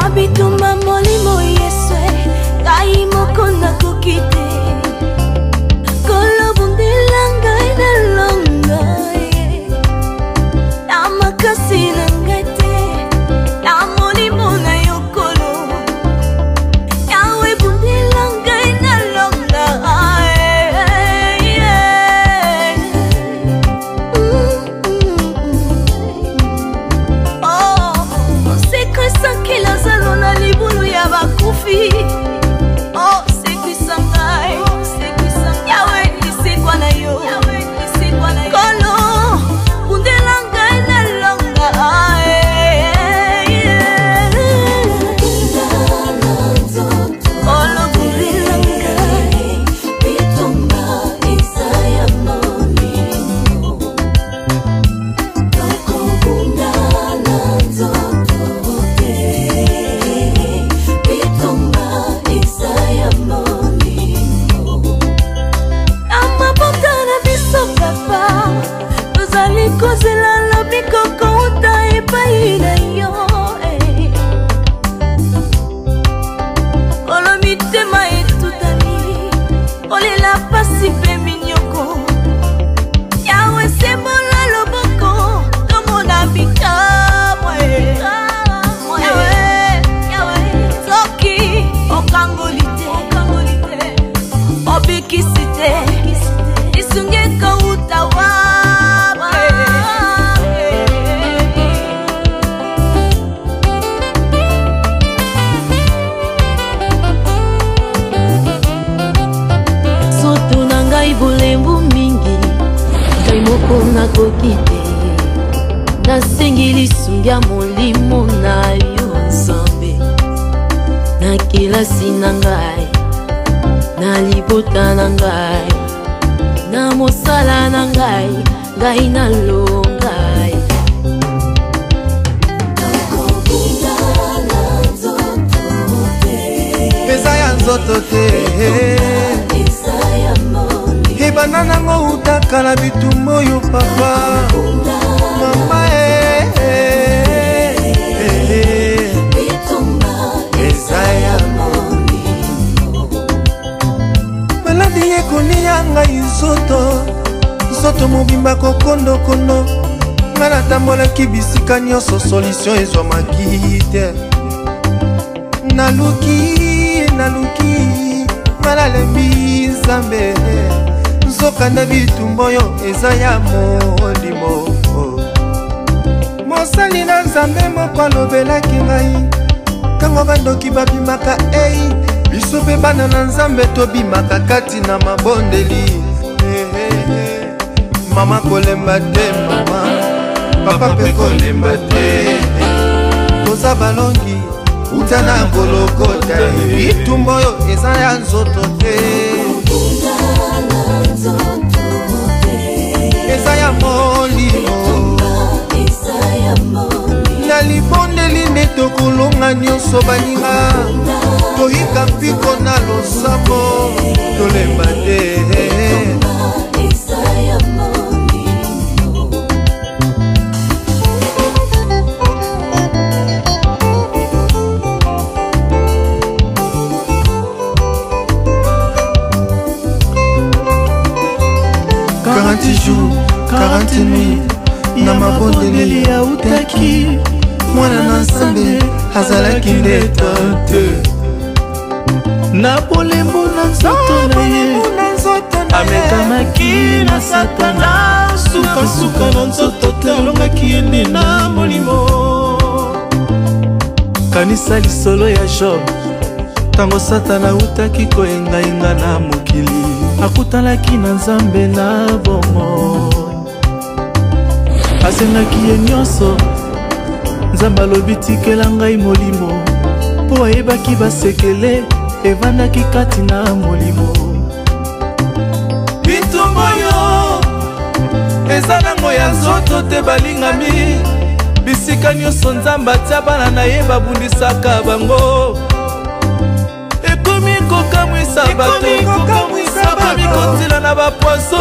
Abituma molimo yeswe kai mokona kokite kolo bundilanga ina longa amakasi nangate na molimo na yokolo yawe bundilanga ina longa oh, c'est puissant, c'est puissant. Yahweh, c'est quoi na yo? C'est quoi na yo? Kolo, bundelanga ina longa. Kolo bundelanga, bitomba isaya monimo. Koko bundana zotote. Kozela lobi koko uta epai na yo Olo mitema etutani Olela pasi pe minyoko Yawe sebola loboko Tomona bikabwa Yawe Soki okangolite Obikisite Isungeka utawa Bulembu mingi kai moko na kokite nasengi sungia molimo na yo nzambe na kilasi na ngai na libota na ngai na mosala na ngai na longai pesa ya nzoto te banana ngo utakala bitumbo yo papa mama Esaya maladi yekoni yanga izoto mobimba kokondo kono ngana tambola kibisika nyonso solution ezwamaki te naluki malalembi nzambe Zokanda bitumbo yo eza ya molimo mosali na nzambe moko alobelaki ngai ntango bandoki babimaka ei biso mpe bana na nzambe tobimaka kati na mabondeli mama kolemba te mama papa mpe kolemba te koza balongi uta na ngolokota bitumbo yo eza ya nzoto te Esaya molimo na libondeli nde tokolonga nyonso baninga toyika mpiko na losambo tolemba te jours, 40 nuits na mabondeli ya utaki mwana na nsambe azalaki nde tante na bolembo na nzoto na ye amekamaki na satana suka na nzoto te alongaki yende na molimo kanisa lisolo ya Job tango satana utaki koyengayenga na mokili akutalaki na nzambe na bomoi asengaki ye nyonso nzambe alobi tikela ngai molimo mpo ayebaki basekele evandaki kati na molimo bitumbo yo eza nango ya nzoto te balingami bisika nyonso nzambe atia bana na ye babundisaka bango ekomi kokamwisa bato mikotila na bapoiso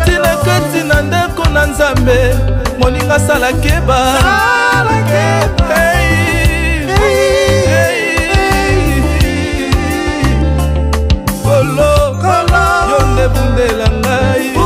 tineketi na ndeko na nzambe moninga sala keba kolo yo nde bundela ngai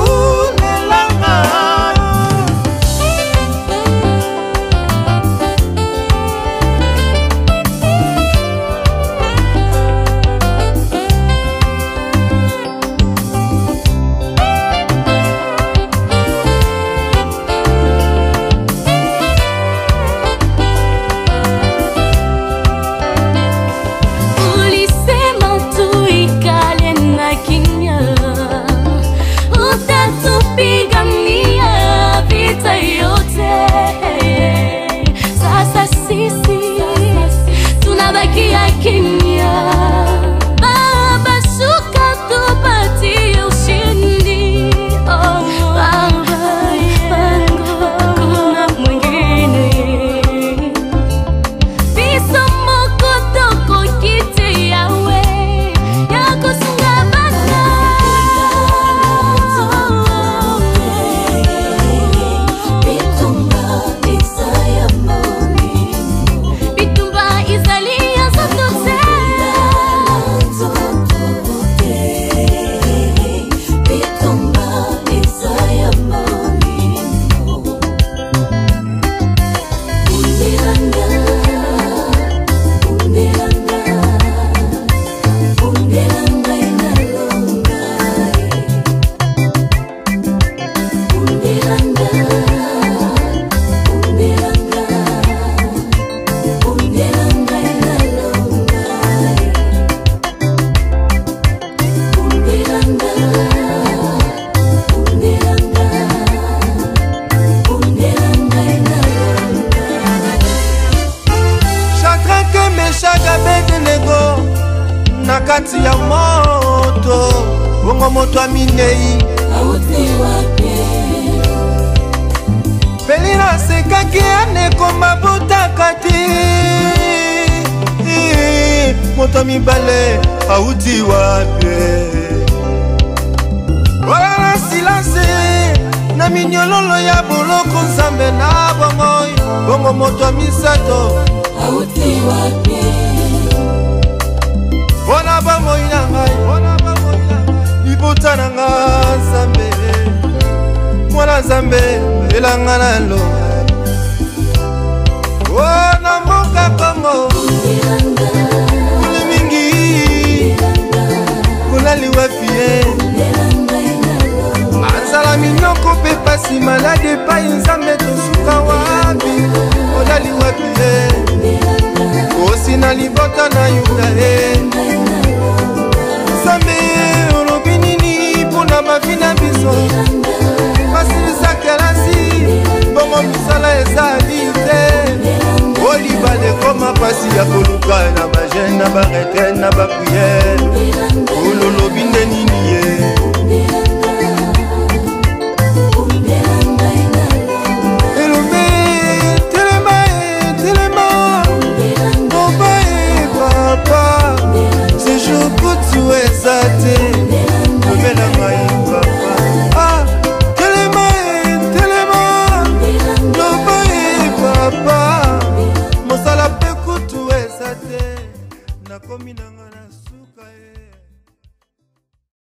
nakati ya moto bongo moto aminei pelina sekaki aneko mabutaka ti moto mibale auti wapi wala silence na minyololo ya boloko nzambe na bongo moto misato auti wapi Bona ba moina ngai, ibota na nga Nzambe, mwana Nzambe elanga na lo. Na mboka Kongo, kuli mingi, kula liwafie. Anzala minyoko pe pasi malade pa Nzambe tosuka wapi, kula liwafie. Osina libota na yuda Nzambe olobi nini mpona mavina biso masilisa kelasi bongo misala ezali te olibala ekoma pasi ya koluka na bagene na baretraite na bapriere ololobi nde nini ye